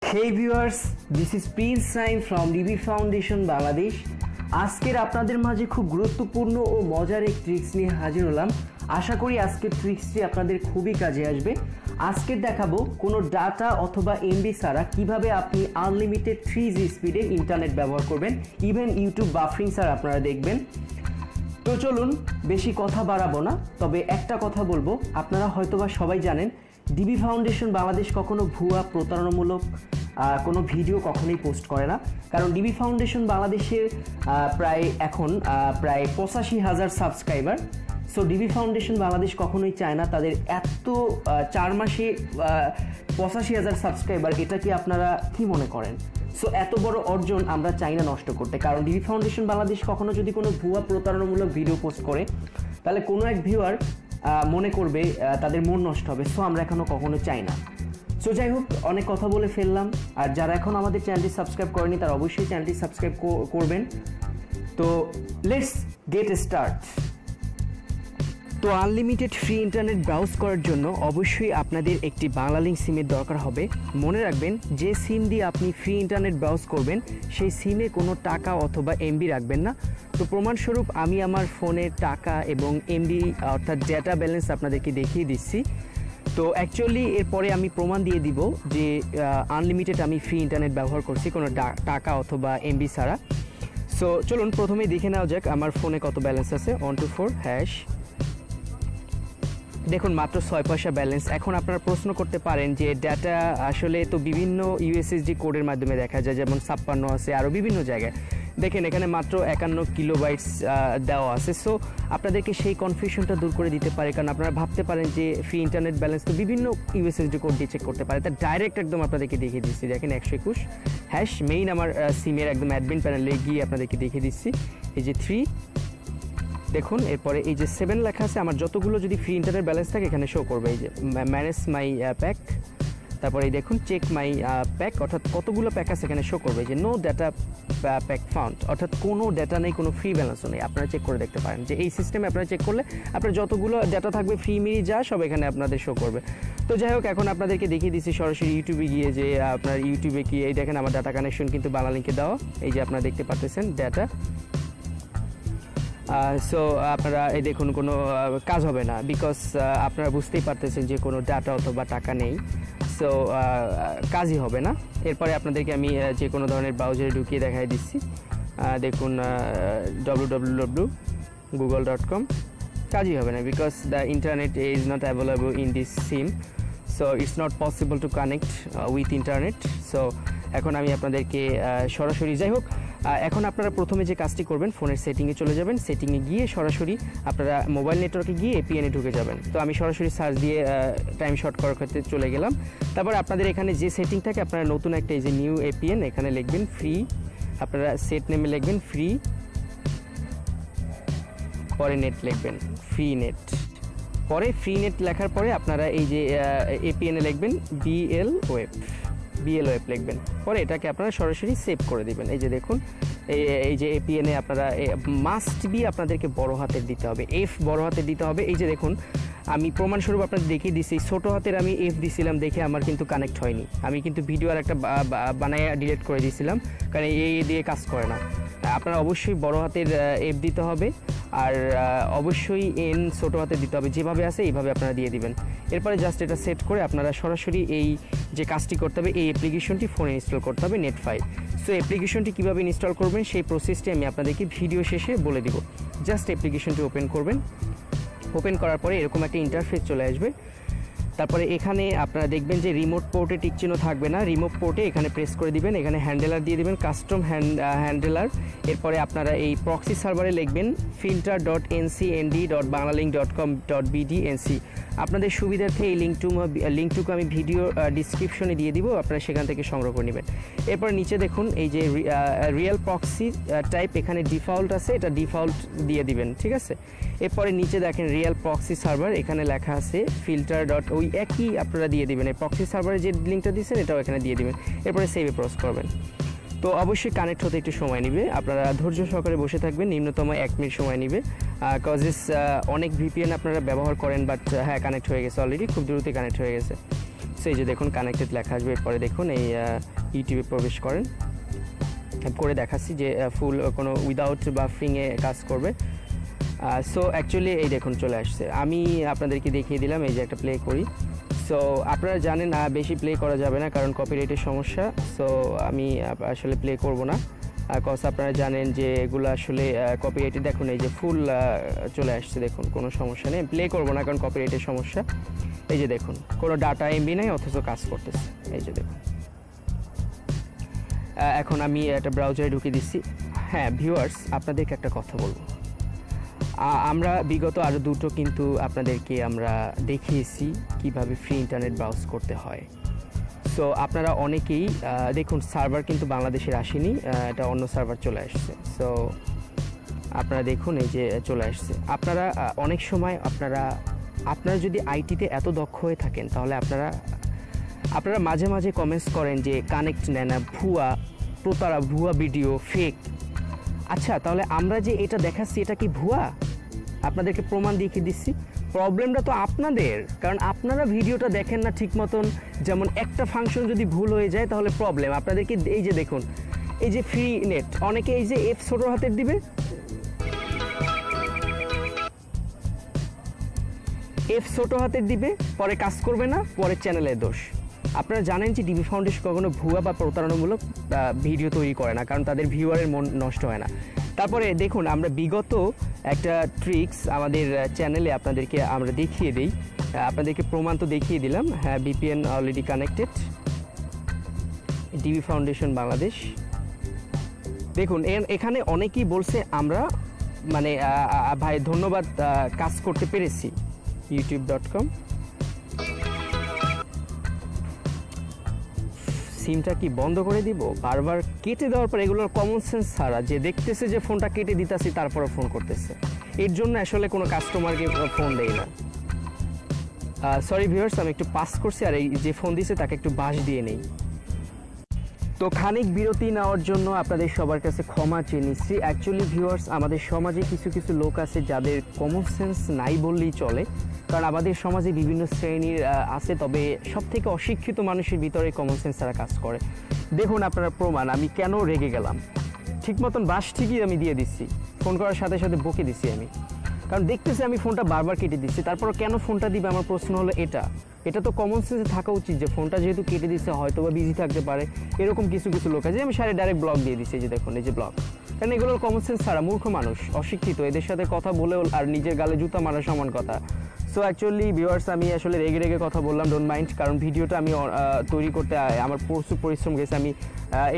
Hey viewers, this is Prince Saim from DB Foundation Bangladesh. আজকের আপনাদের মাঝে খুব গুরুত্বপূর্ণ ও মজার এক ট্রিক্স নিয়ে হাজির হলাম। আশা করি আজকের ট্রিক্সটি আপনাদের খুবই কাজে আসবে। আজকে দেখাবো কোনো ডাটা অথবা এমবি ছাড়া কিভাবে আপনি আনলিমিটেড 3G স্পিডে ইন্টারনেট ব্যবহার করবেন, ইভেন ইউটিউব বাফারিং ছাড়া আপনারা দেখবেন। তো চলুন বেশি কথা বাড়াবো না, তবে একটা কথা বলবো, আপনারা হয়তোবা সবাই জানেন ডিবি ফাউন্ডেশন বাংলাদেশ কখনো ভুয়া প্রতারণামূলক কোনো ভিডিও কখনোই পোস্ট করে না। কারণ ডিবি ফাউন্ডেশন বাংলাদেশের প্রায় 85,000 subscriber. So DB foundation Bangladesh কখনোই চায় না তাদের এত 4 মাসে 85,000 সাবস্ক্রাইবার, এটা কি আপনারা কি মনে করেন? সো এত বড় অর্জন আমরা চাই না নষ্ট করতে। কারণ ডিবি ফাউন্ডেশন বাংলাদেশ কখনো যদি কোনো ভুয়া প্রতারণামূলক ভিডিও পোস্ট করে, তাহলে কোনো এক ভিউয়ার মনে করবে তাদের মন নষ্ট হবে। সো আমরা এখনও কখনো চাই না। সো যাই হোক, অনেক কথা বলে ফেললাম। আর যারা এখন আমাদের চ্যানেলটি সাবস্ক্রাইব করেনি তারা অবশ্যই চ্যানেলটি সাবস্ক্রাইব করবেন। তো লেটস গেট স্টার্ট। তো আনলিমিটেড ফ্রি ইন্টারনেট ব্রাউজ করার জন্য অবশ্যই আপনাদের একটি বাংলালিংক সিমের দরকার হবে। মনে রাখবেন, যে সিম দিয়ে আপনি ফ্রি ইন্টারনেট ব্রাউজ করবেন সেই সিমে কোনো টাকা অথবা এমবি রাখবেন না। তো প্রমাণস্বরূপ আমি আমার ফোনের টাকা এবং এমবি অর্থাৎ ডেটা ব্যালেন্স আপনাদেরকে দেখিয়ে দিচ্ছি। তো অ্যাকচুয়ালি এরপরে আমি প্রমাণ দিয়ে দিব যে আনলিমিটেড আমি ফ্রি ইন্টারনেট ব্যবহার করছি কোনো টাকা অথবা এমবি ছাড়া। সো চলুন প্রথমেই দেখে নেওয়া যাক আমার ফোনে কত ব্যালেন্স আছে। 124#। দেখুন মাত্র 6 পয়সা ব্যালেন্স। এখন আপনারা প্রশ্ন করতে পারেন যে ডাটা আসলে তো বিভিন্ন ইউএসএসডি কোডের মাধ্যমে দেখা যায়, যেমন 56 আছে, আরও বিভিন্ন জায়গায়। দেখেন এখানে মাত্র 51 কিলোবাইটস দেওয়া আছে। সো আপনাদেরকে সেই কনফিউশনটা দূর করে দিতে পারে। কারণ আপনারা ভাবতে পারেন যে ফ্রি ইন্টারনেট ব্যালেন্স তো বিভিন্ন ইউএসএসডি কোড দিয়ে চেক করতে পারে, তা ডাইরেক্ট একদম আপনাদেরকে দেখিয়ে দিচ্ছি। দেখেন 121#। মেইন আমার সিমের একদম অ্যাডমিন প্যানেলে গিয়ে আপনাদেরকে দেখিয়ে দিচ্ছি। এই যে 3, দেখুন এরপরে এই যে 7 লেখা আছে। আমার যতগুলো যদি ফ্রি ইন্টারনেট ব্যালেন্স থাকে এখানে শো করবে। এই যে ম্যানেজ মাই প্যাক, তারপরে এই দেখুন চেক মাই প্যাক, অর্থাৎ কতগুলো প্যাক আছে এখানে শো করবে। যে নো ডাটা প্যাক ফাউন্ড, অর্থাৎ কোনো ডাটা নেই, কোনো ফ্রি ব্যালেন্সও নেই। আপনারা চেক করে দেখতে পারেন যে এই সিস্টেমে আপনারা চেক করলে আপনার যতগুলো ডাটা থাকবে ফ্রি মিনি যা সব এখানে আপনাদের শো করবে। তো যাই হোক, এখন আপনাদেরকে দেখিয়ে দিচ্ছি সরাসরি ইউটিউবে গিয়ে যে আপনার ইউটিউবে কি এই দেখেন আমার ডাটা কানেকশন কিন্তু বাংলা লিঙ্কে দেওয়া। এই যে আপনারা দেখতে পাচ্ছেন ডাটা। সো আপনারা এই দেখুন কোনো কাজ হবে না, বিকজ আপনারা বুঝতেই পারতেছেন যে কোনো ডাটা অথবা টাকা নেই। সো কাজই হবে না। এরপরে আপনাদেরকে আমি যে কোনো ধরনের ব্রাউজারে ঢুকিয়ে দেখাই দিচ্ছি। দেখুন www.google.com, কাজই হবে না, because the internet is not available in this SIM. So it's not possible to connect with internet. So এখন আমি আপনাদেরকে সরাসরি, যাই হোক, এখন আপনারা প্রথমে যে কাজটি করবেন, ফোনের সেটিংয়ে চলে যাবেন। সেটিংয়ে গিয়ে সরাসরি আপনারা মোবাইল নেটওয়ার্কে গিয়ে এপিএনে ঢুকে যাবেন। তো আমি সরাসরি সার্চ দিয়ে টাইম শর্ট করার ক্ষেত্রে চলে গেলাম। তারপর আপনাদের এখানে যে সেটিং থাকে, আপনারা নতুন একটা এই যে নিউ এপিএন এখানে লিখবেন ফ্রি, আপনারা সেট নেমে লিখবেন ফ্রি, পরে নেট লিখবেন ফ্রি নেট, পরে ফ্রি নেট লেখার পরে আপনারা এই যে এপিএনে লিখবেন বিএল ওয়েব লিখবেন। পরে এটাকে আপনারা সরাসরি সেভ করে দিবেন। এই যে দেখুন এই যে এপিএনে আপনারা মাস্ট বি আপনাদেরকে বড় হাতের দিতে হবে, এফ বড় হাতের দিতে হবে। এই যে দেখুন আমি প্রমাণস্বরূপ আপনাদের দেখিয়ে দিচ্ছি, ছোটো হাতের আমি এফ দিছিলাম দেখে আমার কিন্তু কানেক্ট হয়নি। আমি কিন্তু ভিডিও আর একটা বানায় ডিলিট করে দিয়েছিলাম, কারণ এই দিয়ে কাজ করে না। আপনারা অবশ্যই বড় হাতের এফ দিতে হবে, আর অবশ্যই এন ছোটো হাতে দিতে হবে। যেভাবে আছে এইভাবে আপনারা দিয়ে দিবেন। এরপরে জাস্ট এটা সেট করে আপনারা সরাসরি এই যে কাজটি করতে হবে, এই অ্যাপ্লিকেশনটি ফোনে ইনস্টল করতে হবে, নেটফাই। সো অ্যাপ্লিকেশনটি কীভাবে ইনস্টল করবেন সেই প্রসেসটি আমি আপনাদেরকে ভিডিও শেষে বলে দিব। জাস্ট অ্যাপ্লিকেশনটি ওপেন করবেন। ওপেন করার পরে এরকম একটা ইন্টারফেস চলে আসবে। তারপরে এখানে আপনারা দেখবেন যে রিমোট পোর্টে টিক চিহ্ন থাকবে না, রিমোট পোর্টে এখানে প্রেস করে দিবেন। এখানে হ্যান্ডেলার দিয়ে দিবেন, কাস্টম হ্যান্ডেলার। এরপরে আপনারা এই প্রক্সি সার্ভারে লিখবেন filter.ncnd.banglalink.com.bd/nc। আপনাদের সুবিধার্থে এই লিঙ্কটুকু আমি ভিডিও ডিসক্রিপশনে দিয়ে দিব, আপনারা সেখান থেকে সংগ্রহ করে নেবেন। এরপর নিচে দেখুন এই যে রিয়েল প্রক্সি টাইপ এখানে ডিফল্ট আছে, এটা ডিফল্ট দিয়ে দিবেন, ঠিক আছে। এরপরে নিচে দেখেন রিয়েল প্রক্সি সার্ভার, এখানে লেখা আছে filter. ওই একই আপনারা দিয়ে দিবেন। এই প্রক্সি সার্ভারে যে লিঙ্কটা দিচ্ছেন এটাও এখানে দিয়ে দিবেন। এরপরে সেভে প্রেস করবেন। তো অবশ্যই কানেক্ট হতে একটু সময় নেবে, আপনারা ধৈর্য সহকারে বসে থাকবেন। নিম্নতম 1 মিনিট সময় নেবে। কজেস অনেক ভিপিএন আপনারা ব্যবহার করেন, বাট হ্যাঁ কানেক্ট হয়ে গেছে অলরেডি, খুব দ্রুতই কানেক্ট হয়ে গেছে। সো এই যে দেখুন কানেক্টেড লেখা আসবে, এরপরে দেখুন এই ইউটিউবে প্রবেশ করেন, করে দেখাচ্ছি যে ফুল কোনো উইদাউট বাফারিংয়ে কাজ করবে। সো অ্যাকচুয়ালি এই দেখুন চলে আসছে, আমি আপনাদেরকে দেখিয়ে দিলাম, এই যে একটা প্লে করি। সো আপনারা জানেন বেশি প্লে করা যাবে না কারণ কপিরাইটের সমস্যা, সো আমি আসলে প্লে করব না, কজ আপনারা জানেন যে এগুলো আসলে কপিরাইটেড। দেখুন এই যে ফুল চলে আসছে, দেখুন কোনো সমস্যা নেই, প্লে করব না কারণ কপিরাইটের সমস্যা। এই যে দেখুন কোনো ডাটা এমবি নেই অথচ কাজ করতেছে, এই যে দেখুন। এখন আমি একটা ব্রাউজারে ঢুকে দিচ্ছি। হ্যাঁ ভিউয়ার্স, আপনাদেরকে একটা কথা বলবো, আমরা বিগত আরও দুটো কিন্তু আপনাদেরকে আমরা দেখিয়েছি কিভাবে ফ্রি ইন্টারনেট ব্রাউজ করতে হয়। সো আপনারা অনেকেই দেখুন সার্ভার কিন্তু বাংলাদেশের আসেনি, এটা অন্য সার্ভার চলে আসছে। সো আপনারা দেখুন এই যে চলে আসছে। আপনারা অনেক সময় আপনারা যদি আইটিতে এত দক্ষ হয়ে থাকেন তাহলে আপনারা মাঝে মাঝে কমেন্টস করেন যে কানেক্ট নেয় না, ভুয়া প্রতারা, ভুয়া ভিডিও, ফেক। আচ্ছা তাহলে আমরা যে এটা দেখাচ্ছি এটা কি ভুয়া? আপনাদেরকে প্রমাণ দেখিয়ে দিচ্ছি। প্রবলেমটা তো আপনাদের, কারণ আপনারা ভিডিওটা দেখেন না ঠিক মতন। যেমন একটা ফাংশন যদি ভুল হয়ে যায় তাহলে প্রবলেম। আপনাদেরকে এই যে দেখুন, এই যে ফ্রি নেট, অনেকে এই যে এফ ছোট হাতের দিবে, এফ ছোট হাতের দিবে, পরে কাজ করবে না, পরে চ্যানেলের দোষ। আপনারা জানেন যে ডিবি ফাউন্ডেশন কখনো ভুয়া বা প্রতারণামূলক ভিডিও তৈরি করে না, কারণ তাদের ভিউয়ারের মন নষ্ট হয় না। তারপরে দেখুন আমরা বিগত একটা ট্রিক্স আমাদের চ্যানেলে আপনাদেরকে আমরা দেখিয়ে দিই, আপনাদেরকে প্রমাণ তো দেখিয়ে দিলাম। হ্যাঁ VPN already connected, DB foundation Bangladesh. দেখুন এখানে অনেকেই বলছে আমরা মানে ভাই ধন্যবাদ, কাজ করতে পেরেছি। youtube.com সিমটা কি বন্ধ করে দিব? বারবার কেটে দেওয়ার পর এগুলোর কমন সেন্স ছাড়া, যে দেখতেছে যে ফোনটা কেটে দিতেছি তারপরে ফোন করতেছে, এর জন্য আসলে কোনো কাস্টমারকে ফোন দেই না। সরি ভিউয়ার্স, আমি একটু পাস করছি, আর এই যে ফোন দিছে তাকে একটু বাস দিয়ে নেই। তো খানিক বিরতি নেওয়ার জন্য আপনাদের সবার কাছে ক্ষমা চেয়ে নিচ্ছি। অ্যাকচুয়ালি ভিউয়ার্স, আমাদের সমাজে কিছু কিছু লোক আছে যাদের কমন সেন্স নাই বললেই চলে, কারণ আমাদের সমাজে বিভিন্ন শ্রেণীর আছে, তবে সবথেকে অশিক্ষিত মানুষের ভিতরে কমন সেন্স তারা কাজ করে। দেখুন আপনারা প্রমাণ, আমি কেন রেগে গেলাম। ঠিক মতন বাস ঠিকই আমি দিয়ে দিচ্ছি, ফোন করার সাথে সাথে বকে দিচ্ছি আমি, কারণ দেখতেছি আমি ফোনটা বারবার কেটে দিচ্ছি। তারপর কেন ফোনটা দিবে আমার প্রশ্ন হলো এটা তো কমন সেন্সে থাকা উচিত যে ফোনটা যেহেতু কেটে দিচ্ছে হয়তো বা বিজি থাকতে পারে, এরকম কিছু কিছু লোক আছে। আমি সারে ডাইরেক্ট ব্লক দিয়ে দিচ্ছি, যে দেখুন এই যে ব্লক, কারণ এগুলোর কমন সেন্স ছাড়া, মূর্খ মানুষ, অশিক্ষিত, এদের সাথে কথা বলেও আর নিজের গালে জুতা মারা সমান কথা। সো অ্যাকচুয়ালি ভিউয়ার্স, আমি আসলে রেগে রেগে কথা বললাম, ডোন্ট মাইন্ড, কারণ ভিডিওটা আমি তৈরি করতে আমার প্রচুর পরিশ্রম গেছে। আমি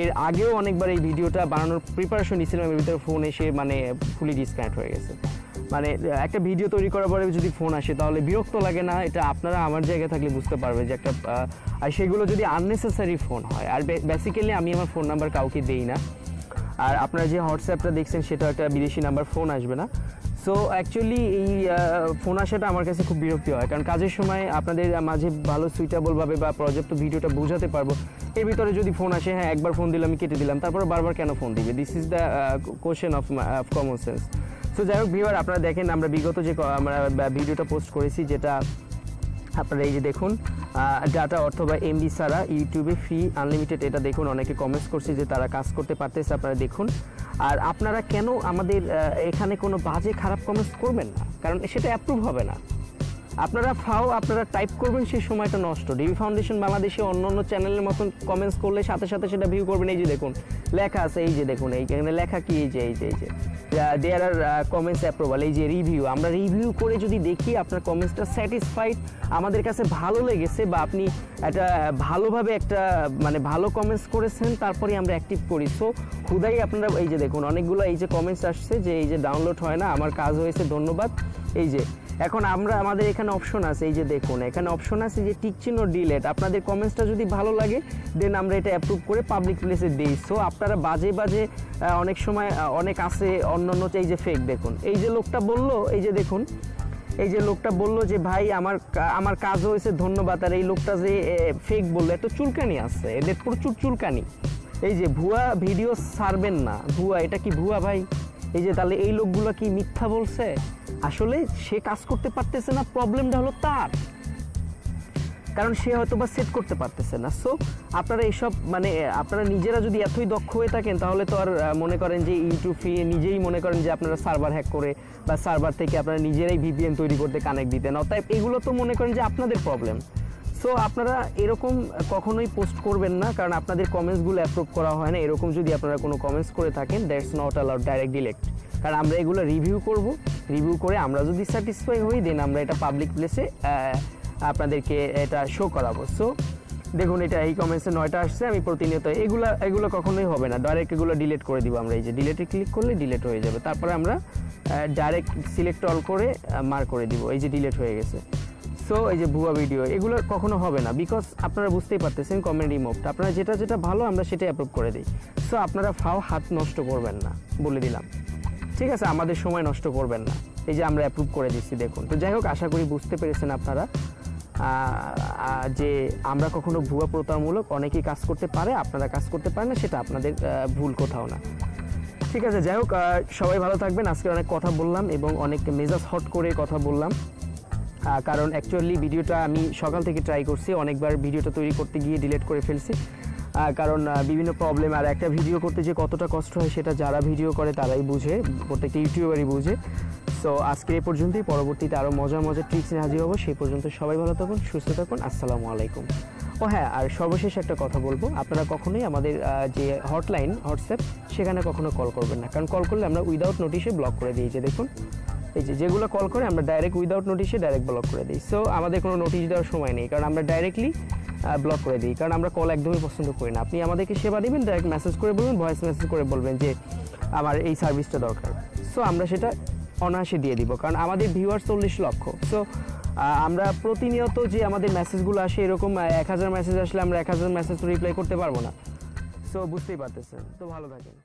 এর আগেও অনেকবার এই ভিডিওটা বানানোর প্রিপারেশন নিয়েছিলাম, এর ভিতরে ফোন এসে মানে ফুলি ডিসকানেক্ট হয়ে গেছে। মানে একটা ভিডিও তৈরি করার পরে যদি ফোন আসে তাহলে বিরক্ত লাগে না? এটা আপনারা আমার জায়গায় থাকলে বুঝতে পারবে যে একটা, আর সেগুলো যদি আননেসেসারি ফোন হয়। আর বেসিক্যালি আমি আমার ফোন নাম্বার কাউকে দেই না, আর আপনারা যে হোয়াটসঅ্যাপটা দেখছেন সেটা একটা বিদেশি নাম্বার, ফোন আসবে না। সো অ্যাকচুয়ালি এই ফোন আসাটা আমার কাছে খুব বিরক্তি হয়, কারণ কাজের সময় আপনাদের মাঝে ভালো সুইটেবলভাবে বা পর্যাপ্ত ভিডিওটা বোঝাতে পারবো। এর ভিতরে যদি ফোন আসে, হ্যাঁ একবার ফোন দিলে আমি কেটে দিলাম, তারপরে বারবার কেন ফোন দিবে? This is the question of common sense. So যাই হোক ভিউয়ার, আপনারা দেখেন আমরা বিগত যে আমরা ভিডিওটা পোস্ট করেছি, যেটা আপনারা এই যে দেখুন ডাটা অথবা এমবি ছাড়া ইউটিউবে ফ্রি আনলিমিটেড, এটা দেখুন অনেকে কমেন্টস করছে যে তারা কাজ করতে পারতেছে, আপনারা দেখুন। আর আপনারা কেন আমাদের এখানে কোনো বাজে খারাপ কমেন্টস করবেন না, কারণ সেটা অ্যাপ্রুভ হবে না। আপনারা আপনারা টাইপ করবেন, সেই সময়টা নষ্ট। ডিবি ফাউন্ডেশন বাংলাদেশে অন্য অন্য চ্যানেলের মতন কমেন্টস করলে সাথে সাথে সেটা ভিউ করবেন। এই যে দেখুন লেখা আছে, এই যে দেখুন এইখানে লেখা কি, এই যে দেয়ার আর কমেন্টস অ্যাপ্রুভাল, এই যে রিভিউ। আমরা রিভিউ করে যদি দেখি আপনার কমেন্টসটা স্যাটিসফাইড, আমাদের কাছে ভালো লেগেছে, বা আপনি একটা ভালোভাবে একটা মানে ভালো কমেন্টস করেছেন, তারপরে আমরা অ্যাক্টিভ করি। সো খুদাই আপনারা এই যে দেখুন অনেকগুলো এই যে কমেন্টস আসছে যে এই যে ডাউনলোড হয় না, আমার কাজ হয়েছে, ধন্যবাদ। এই যে এখন আমাদের এখানে অপশন আছে, এই যে দেখুন এখানে অপশন আছে যে টিক চিহ্ন ডিলেট। আপনাদের কমেন্টসটা যদি ভালো লাগে দেন আমরা এটা অ্যাপ্রুভ করে পাবলিক প্লেসে দিই। সো আপনারা বাজে অনেক সময় অনেক আছে অন্য এই যে ফেক, দেখুন এই যে লোকটা বলল, এই যে দেখুন এই যে লোকটা বলল যে ভাই আমার কাজ হয়েছে, ধন্যবাদ। আর এই লোকটা যে ফেক বললো, এত চুলকানি আছে এদের, প্রচুর চুলকানি। এই যে ভুয়া ভিডিও ছাড়বেন না, ভুয়া, এটা কি ভুয়া ভাই? এই যে তাহলে এই লোকগুলো কি মিথ্যা বলছে? আসলে সে কাজ করতে পারতেছে না, প্রবলেমটা হলো তার। কারণ সে হয়তো বা সেট করতে পারতেছে না। সো আপনারা এইসব মানে আপনারা নিজেরা যদি এতই দক্ষ হয়ে থাকেন তাহলে তো আর মনে করেন যে ইউটিউব নিজেই মনে করেন যে আপনারা সার্ভার হ্যাক করে বা সার্ভার থেকে আপনারা নিজেরাই ভিপিএন তৈরি করতে কানেক্ট দিতেন, অতএব এগুলো তো মনে করেন যে আপনাদের প্রবলেম। সো আপনারা এরকম কখনোই পোস্ট করবেন না, কারণ আপনাদের কমেন্টসগুলো অ্যাপ্রুভ করা হয় না। এরকম যদি আপনারা কোনো কমেন্টস করে থাকেন, দ্যাটস নট অ্যালাউড, ডাইরেক্ট ডিলেক্ট। কারণ আমরা এগুলো রিভিউ করব, রিভিউ করে আমরা যদি স্যাটিসফাই হই দেন আমরা এটা পাবলিক প্লেসে আপনাদেরকে এটা শো করাবো। সো দেখুন এটা এই কমেন্টসে 9টা আসছে, আমি প্রতিনিয়ত এগুলো কখনোই হবে না, ডাইরেক্ট এগুলো ডিলিট করে দিব আমরা। এই যে ডিলিটে ক্লিক করলে ডিলিট হয়ে যাবে, তারপরে আমরা ডাইরেক্ট সিলেক্ট অল করে মার্ক করে দিব, এই যে ডিলিট হয়ে গেছে। সো এই যে ভুয়া ভিডিও এগুলো কখনো হবে না, বিকজ আপনারা বুঝতেই পারতেছেন কমেন্ট রিমুভড, আপনারা যেটা ভালো আমরা সেটাই অ্যাপ্রুভ করে দিই। সো আপনারা হাত নষ্ট করবেন না, বলে দিলাম, ঠিক আছে? আমাদের সময় নষ্ট করবেন না, এই যে আমরা অ্যাপ্রুভ করে দিচ্ছি দেখুন। তো যাই হোক, আশা করি বুঝতে পেরেছেন আপনারা যে আমরা কখনো ভুয়া প্রতারণামূলক অনেকেই কাজ করতে পারে, আপনারা কাজ করতে পারেন না, সেটা আপনাদের ভুল কোথাও না। ঠিক আছে, যাই হোক, সবাই ভালো থাকবেন। আজকে অনেক কথা বললাম এবং অনেক মেজাজ হট করে কথা বললাম, কারণ অ্যাকচুয়ালি ভিডিওটা আমি সকাল থেকে ট্রাই করছি, অনেকবার ভিডিওটা তৈরি করতে গিয়ে ডিলিট করে ফেলছি, কারণ বিভিন্ন প্রবলেম। আর একটা ভিডিও করতে যে কতটা কষ্ট হয় সেটা যারা ভিডিও করে তারাই বুঝে, প্রত্যেকটা ইউটিউবারই বুঝে। সো আজকে এই পর্যন্তই, পরবর্তীতে আরও মজার ট্রিক্স নিয়ে হাজির হবো। সেই পর্যন্ত সবাই ভালো থাকুন, সুস্থ থাকুন, আসসালামু আলাইকুম। ও হ্যাঁ, আর সর্বশেষ একটা কথা বলবো, আপনারা কখনোই আমাদের যে হটলাইন হোয়াটসঅ্যাপ সেখানে কখনো কল করবেন না, কারণ কল করলে আমরা উইদাউট নোটিশে ব্লক করে দিই। যে দেখুন এই যেগুলো কল করে আমরা ডাইরেক্ট উইদাউট নোটিশে ডাইরেক্ট ব্লক করে দিই। সো আমাদের কোনো নোটিশ দেওয়ার সময় নেই, কারণ আমরা ডাইরেক্টলি ব্লক করে দিই, কারণ আমরা কল একদমই পছন্দ করি না। আপনি আমাদেরকে সেবা দিবেন, ডাইরেক্ট মেসেজ করে বলবেন, ভয়েস মেসেজ করে বলবেন যে আমার এই সার্ভিসটা দরকার। সো আমরা সেটা অনায়াসে দিয়ে দিব, কারণ আমাদের ভিউয়ার 40 লক্ষ। সো আমরা প্রতিনিয়ত যে আমাদের মেসেজগুলো আসে, এরকম 1000 মেসেজ আসলে আমরা 1000 মেসেজ তো রিপ্লাই করতে পারবো না। সো বুঝতেই পারতেছেন। তো ভালো থাকেন।